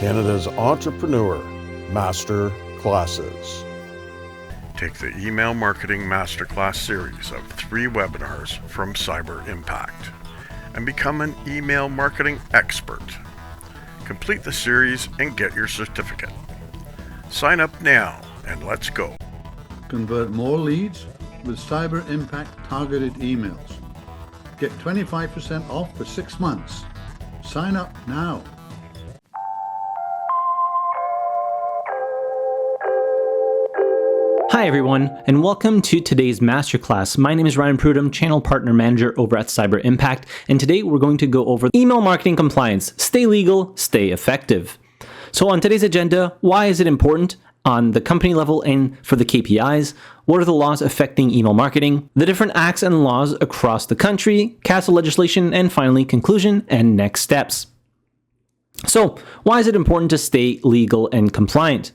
Canada's Entrepreneur Master Classes. Take the Email Marketing Masterclass series of 3 webinars from Cyber Impact and become an email marketing expert. Complete the series and get your certificate. Sign up now and let's go. Convert more leads with Cyber Impact targeted emails. Get 25% off for 6 months. Sign up now. Hi everyone, and welcome to today's Masterclass. My name is Ryan Prudhomme, Channel Partner Manager over at Cyber Impact, and today we're going to go over email marketing compliance. Stay legal, stay effective. So on today's agenda, why is it important on the company level and for the KPIs? What are the laws affecting email marketing? The different acts and laws across the country, CASL legislation, and finally conclusion and next steps. So why is it important to stay legal and compliant?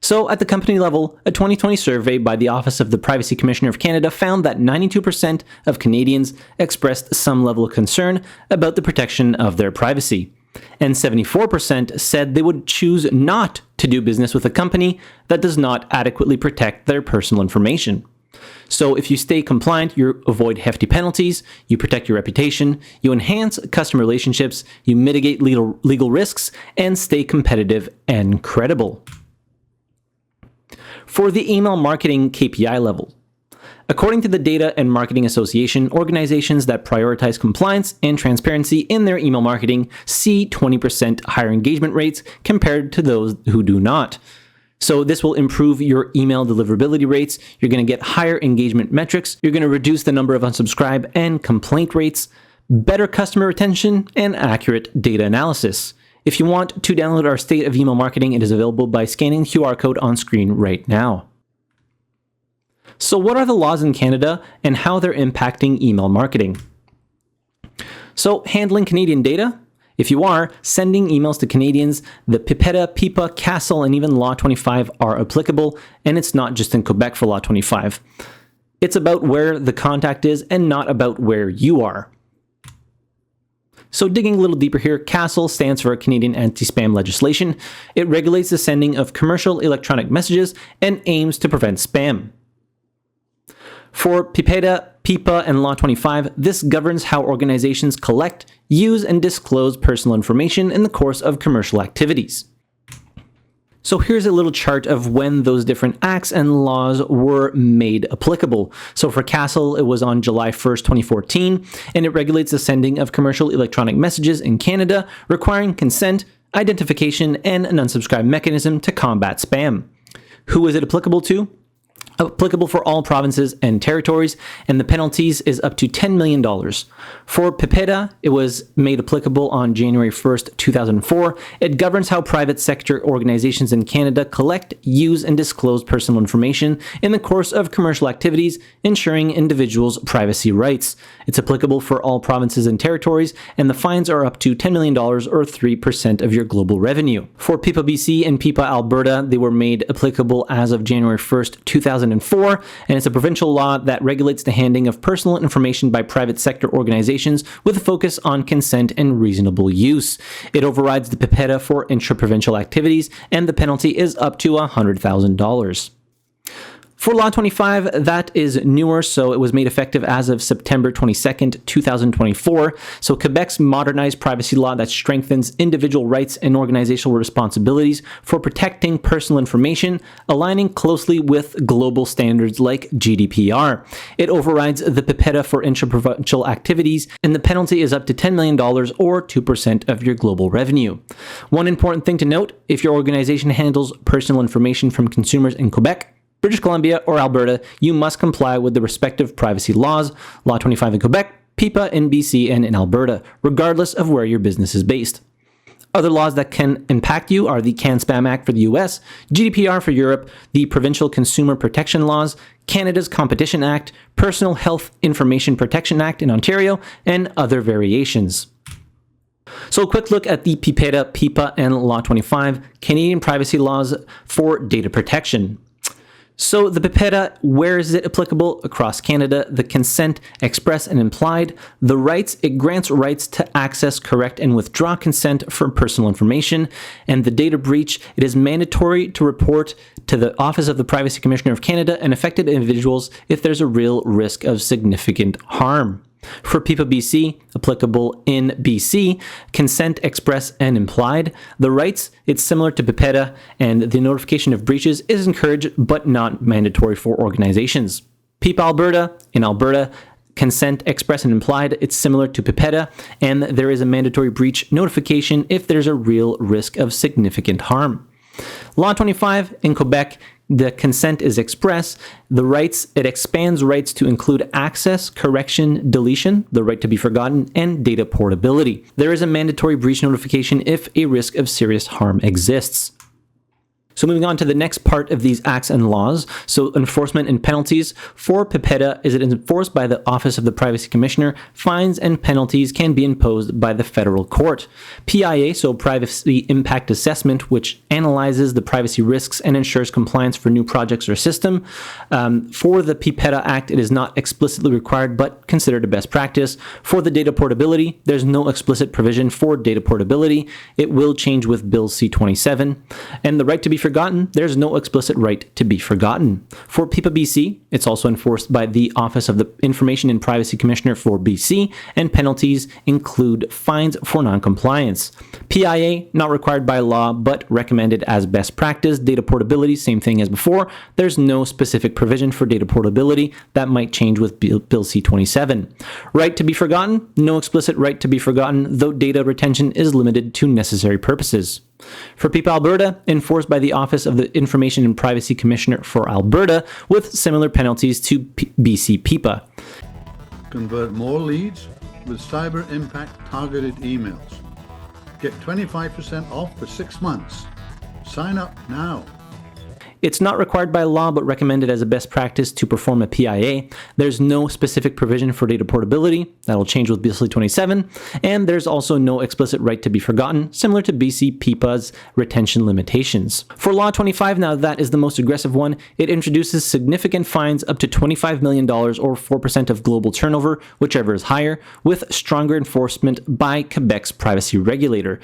So at the company level, a 2020 survey by the Office of the Privacy Commissioner of Canada found that 92% of Canadians expressed some level of concern about the protection of their privacy. And 74% said they would choose not to do business with a company that does not adequately protect their personal information. So if you stay compliant, you avoid hefty penalties, you protect your reputation, you enhance customer relationships, you mitigate legal risks, and stay competitive and credible. For the email marketing KPI level, according to the Data and Marketing Association, organizations that prioritize compliance and transparency in their email marketing see 20% higher engagement rates compared to those who do not. So this will improve your email deliverability rates, you're going to get higher engagement metrics, you're going to reduce the number of unsubscribe and complaint rates, better customer retention, and accurate data analysis. If you want to download our State of Email Marketing, it is available by scanning the QR code on screen right now. So what are the laws in Canada and how they're impacting email marketing? So handling Canadian data. If you are sending emails to Canadians, the PIPEDA, PIPA, CASL, and even Law 25 are applicable, and it's not just in Quebec for Law 25. It's about where the contact is and not about where you are. So digging a little deeper here, CASL stands for Canadian Anti-Spam Legislation. It regulates the sending of commercial electronic messages and aims to prevent spam. For PIPEDA, PIPA, and Law 25, this governs how organizations collect, use, and disclose personal information in the course of commercial activities. So here's a little chart of when those different acts and laws were made applicable. So for CASL, it was on July 1st, 2014, and it regulates the sending of commercial electronic messages in Canada, requiring consent, identification, and an unsubscribe mechanism to combat spam. Who is it applicable to? Applicable for all provinces and territories, and the penalties is up to $10 million. For PIPEDA, it was made applicable on January 1st, 2004. It governs how private sector organizations in Canada collect, use, and disclose personal information in the course of commercial activities, ensuring individuals' privacy rights. It's applicable for all provinces and territories, and the fines are up to $10 million or 3% of your global revenue. For PIPA BC and PIPA Alberta, they were made applicable as of January 1st, 2004, and it's a provincial law that regulates the handing of personal information by private sector organizations with a focus on consent and reasonable use. It overrides the PIPEDA for intra-provincial activities, and the penalty is up to $100,000. For Law 25, that is newer, so it was made effective as of September 22nd, 2024. So Quebec's modernized privacy law that strengthens individual rights and organizational responsibilities for protecting personal information, aligning closely with global standards like GDPR. It overrides the PIPEDA for intra-provincial activities, and the penalty is up to $10 million or 2% of your global revenue. One important thing to note, if your organization handles personal information from consumers in Quebec, British Columbia, or Alberta, you must comply with the respective privacy laws, Law 25 in Quebec, PIPA in BC, and in Alberta, regardless of where your business is based. Other laws that can impact you are the CAN-SPAM Act for the US, GDPR for Europe, the Provincial Consumer Protection Laws, Canada's Competition Act, Personal Health Information Protection Act in Ontario, and other variations. So a quick look at the PIPEDA, PIPA, and Law 25, Canadian privacy laws for data protection. So the PIPEDA, where is it applicable? Across Canada. The consent, express and implied. The rights, it grants rights to access, correct, and withdraw consent for personal information. And the data breach, it is mandatory to report to the Office of the Privacy Commissioner of Canada and affected individuals if there's a real risk of significant harm. For PIPA BC, applicable in BC, consent, express, and implied. The rights, it's similar to PIPEDA, and the notification of breaches is encouraged but not mandatory for organizations. PIPA Alberta, in Alberta, consent, express, and implied, it's similar to PIPEDA, and there is a mandatory breach notification if there's a real risk of significant harm. Law 25 in Quebec, the consent is express. The rights, it expands rights to include access, correction, deletion, the right to be forgotten, and data portability. There is a mandatory breach notification if a risk of serious harm exists. So moving on to the next part of these acts and laws. So enforcement and penalties. For PIPEDA, is it enforced by the Office of the Privacy Commissioner? Fines and penalties can be imposed by the federal court. PIA, so Privacy Impact Assessment, which analyzes the privacy risks and ensures compliance for new projects or system. For the PIPEDA Act, it is not explicitly required, but considered a best practice. For the data portability, there's no explicit provision for data portability. It will change with Bill C-27. And the right to be forgotten, there's no explicit right to be forgotten. For PIPA BC, it's also enforced by the Office of the Information and Privacy Commissioner for BC, and penalties include fines for non-compliance. PIA, not required by law, but recommended as best practice. Data portability, same thing as before. There's no specific provision for data portability. That might change with Bill C-27. Right to be forgotten, no explicit right to be forgotten, though data retention is limited to necessary purposes. For PIPA Alberta, enforced by the Office of the Information and Privacy Commissioner for Alberta, with similar penalties to BC PIPA. Convert more leads with Cyber Impact targeted emails. Get 25% off for 6 months. Sign up now. It's not required by law, but recommended as a best practice to perform a PIA. There's no specific provision for data portability. That'll change with BC 27. And there's also no explicit right to be forgotten, similar to BC PIPA's retention limitations. For Law 25, now that is the most aggressive one. It introduces significant fines up to $25 million or 4% of global turnover, whichever is higher, with stronger enforcement by Quebec's privacy regulator.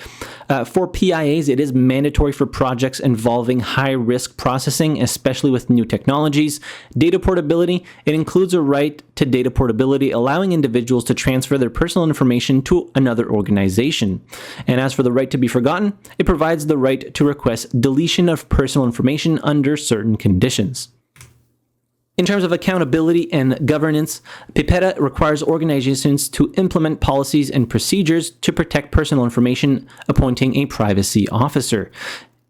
For PIAs, it is mandatory for projects involving high-risk processing, especially with new technologies. Data portability, it includes a right to data portability, allowing individuals to transfer their personal information to another organization. And as for the right to be forgotten, it provides the right to request deletion of personal information under certain conditions. In terms of accountability and governance, PIPEDA requires organizations to implement policies and procedures to protect personal information, appointing a privacy officer.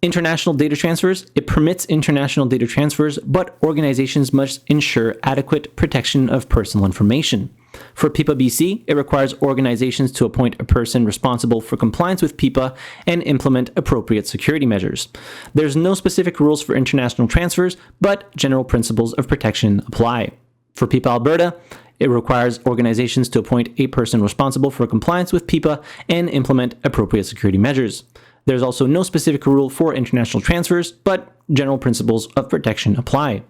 International data transfers, it permits international data transfers, but organizations must ensure adequate protection of personal information. For PIPA BC, it requires organizations to appoint a person responsible for compliance with PIPA and implement appropriate security measures. There's no specific rules for international transfers, but general principles of protection apply. For PIPA Alberta, it requires organizations to appoint a person responsible for compliance with PIPA and implement appropriate security measures. There's also no specific rule for international transfers, but general principles of protection apply.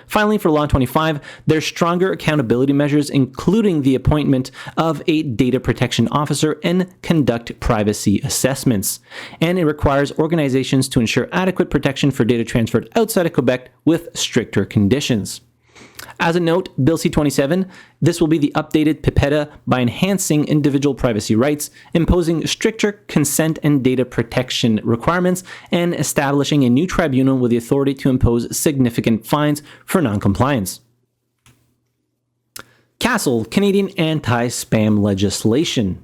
Finally, for Law 25, there's stronger accountability measures, including the appointment of a data protection officer and conduct privacy assessments. And it requires organizations to ensure adequate protection for data transferred outside of Quebec with stricter conditions. As a note, Bill C-27, this will be the updated PIPEDA by enhancing individual privacy rights, imposing stricter consent and data protection requirements, and establishing a new tribunal with the authority to impose significant fines for non-compliance. CASL, Canadian Anti-Spam Legislation.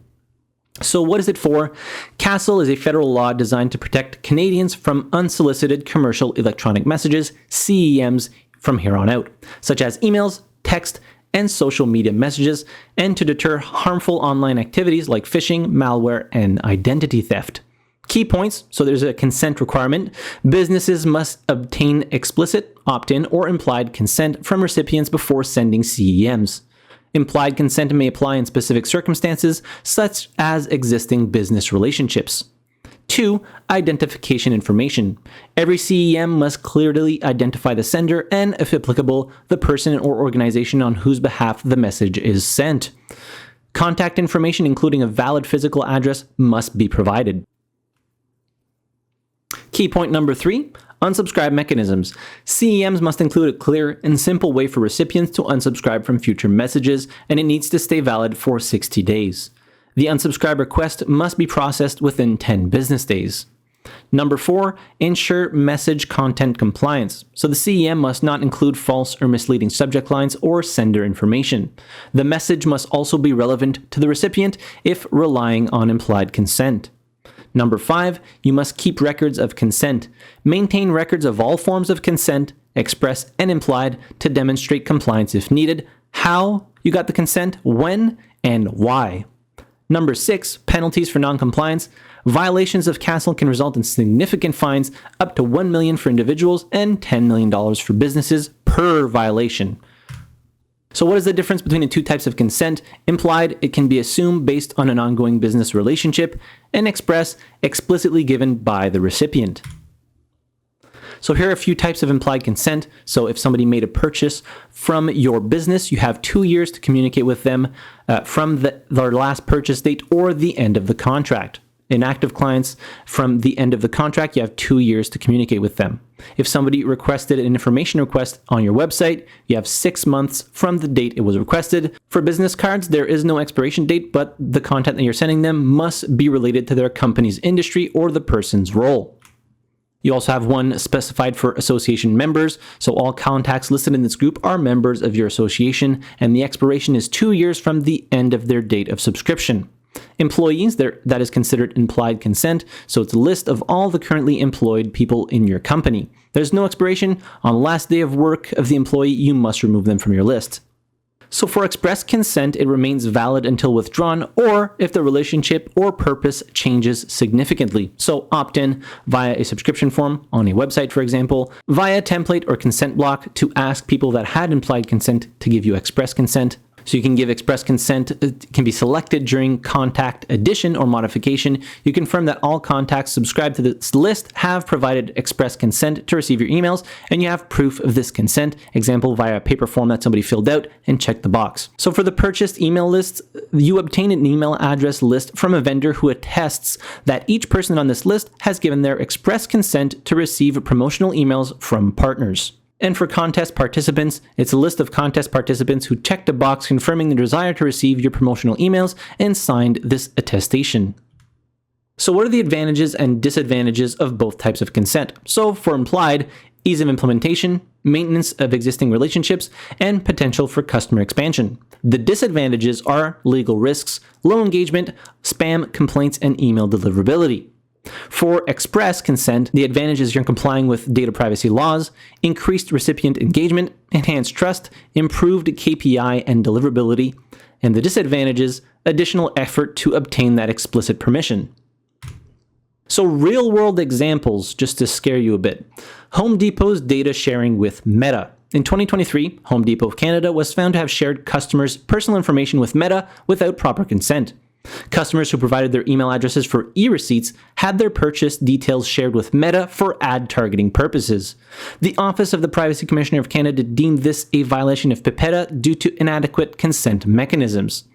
So what is it for? CASL is a federal law designed to protect Canadians from unsolicited commercial electronic messages, CEMs, from here on out, such as emails, text, and social media messages, and to deter harmful online activities like phishing, malware, and identity theft. Key points, so there's a consent requirement. Businesses must obtain explicit, opt-in, or implied consent from recipients before sending CEMs. Implied consent may apply in specific circumstances, such as existing business relationships. 2. Identification information. Every CEM must clearly identify the sender and, if applicable, the person or organization on whose behalf the message is sent. Contact information, including a valid physical address, must be provided. Key point number 3. Unsubscribe mechanisms. CEMs must include a clear and simple way for recipients to unsubscribe from future messages, and it needs to stay valid for 60 days. The unsubscribe request must be processed within 10 business days. Number 4, ensure message content compliance. So the CEM must not include false or misleading subject lines or sender information. The message must also be relevant to the recipient if relying on implied consent. Number 5, you must keep records of consent. Maintain records of all forms of consent, express and implied, to demonstrate compliance if needed, how you got the consent, when, and why. Number 6, penalties for non-compliance. Violations of CASL can result in significant fines, up to $1 million for individuals and $10 million for businesses per violation. So what is the difference between the two types of consent? Implied, it can be assumed based on an ongoing business relationship, and express, explicitly given by the recipient. So here are a few types of implied consent. So if somebody made a purchase from your business, you have 2 years to communicate with them from their last purchase date or the end of the contract. Inactive clients, from the end of the contract, you have 2 years to communicate with them. If somebody requested an information request on your website, you have 6 months from the date it was requested. For business cards, there is no expiration date, but the content that you're sending them must be related to their company's industry or the person's role. You also have one specified for association members, so all contacts listed in this group are members of your association, and the expiration is 2 years from the end of their date of subscription. Employees, that is considered implied consent, so it's a list of all the currently employed people in your company. There's no expiration. On the last day of work of the employee, you must remove them from your list. So for express consent, it remains valid until withdrawn, or if the relationship or purpose changes significantly. So opt in via a subscription form on a website, for example, via template or consent block to ask people that had implied consent to give you express consent. So you can give express consent, it can be selected during contact addition or modification. You confirm that all contacts subscribed to this list have provided express consent to receive your emails, and you have proof of this consent, example via a paper form that somebody filled out, and check the box. So for the purchased email lists, you obtain an email address list from a vendor who attests that each person on this list has given their express consent to receive promotional emails from partners. And for contest participants, it's a list of contest participants who checked a box confirming the desire to receive your promotional emails and signed this attestation. So what are the advantages and disadvantages of both types of consent? So for implied, ease of implementation, maintenance of existing relationships, and potential for customer expansion. The disadvantages are legal risks, low engagement, spam, complaints, and email deliverability. For express consent, the advantage is you're complying with data privacy laws, increased recipient engagement, enhanced trust, improved KPI and deliverability, and the disadvantages, additional effort to obtain that explicit permission. So real-world examples, just to scare you a bit. Home Depot's data sharing with Meta. In 2023, Home Depot of Canada was found to have shared customers' personal information with Meta without proper consent. Customers who provided their email addresses for e-receipts had their purchase details shared with Meta for ad targeting purposes. The Office of the Privacy Commissioner of Canada deemed this a violation of PIPEDA due to inadequate consent mechanisms.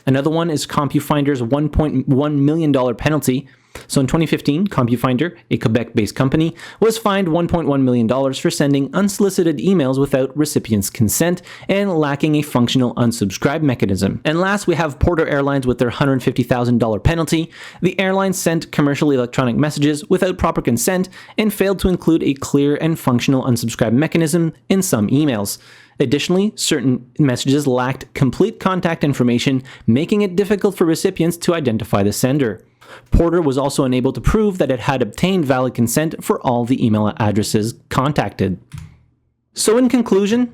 Another one is CompuFinder's $1.1 million penalty. So in 2015, CompuFinder, a Quebec-based company, was fined $1.1 million for sending unsolicited emails without recipients' consent and lacking a functional unsubscribe mechanism. And last, we have Porter Airlines with their $150,000 penalty. The airline sent commercial electronic messages without proper consent and failed to include a clear and functional unsubscribe mechanism in some emails. Additionally, certain messages lacked complete contact information, making it difficult for recipients to identify the sender. Porter was also unable to prove that it had obtained valid consent for all the email addresses contacted. So in conclusion,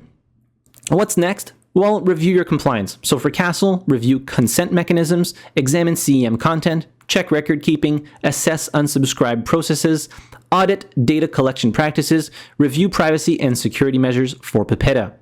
what's next? Well, review your compliance. So for CASL, review consent mechanisms, examine CEM content, check record keeping, assess unsubscribed processes, audit data collection practices, review privacy and security measures for PIPEDA.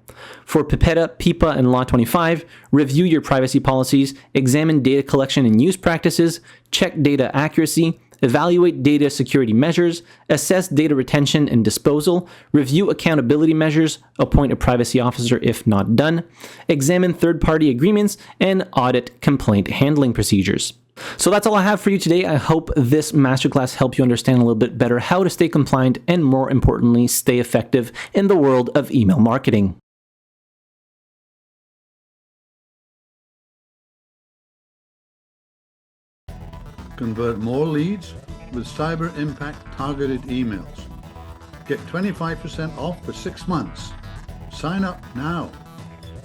For PIPEDA, PIPA, and Law 25, review your privacy policies, examine data collection and use practices, check data accuracy, evaluate data security measures, assess data retention and disposal, review accountability measures, appoint a privacy officer if not done, examine third-party agreements, and audit complaint handling procedures. So that's all I have for you today. I hope this masterclass helped you understand a little bit better how to stay compliant and, more importantly, stay effective in the world of email marketing. Convert more leads with Cyber Impact targeted emails. Get 25% off for 6 months. Sign up now.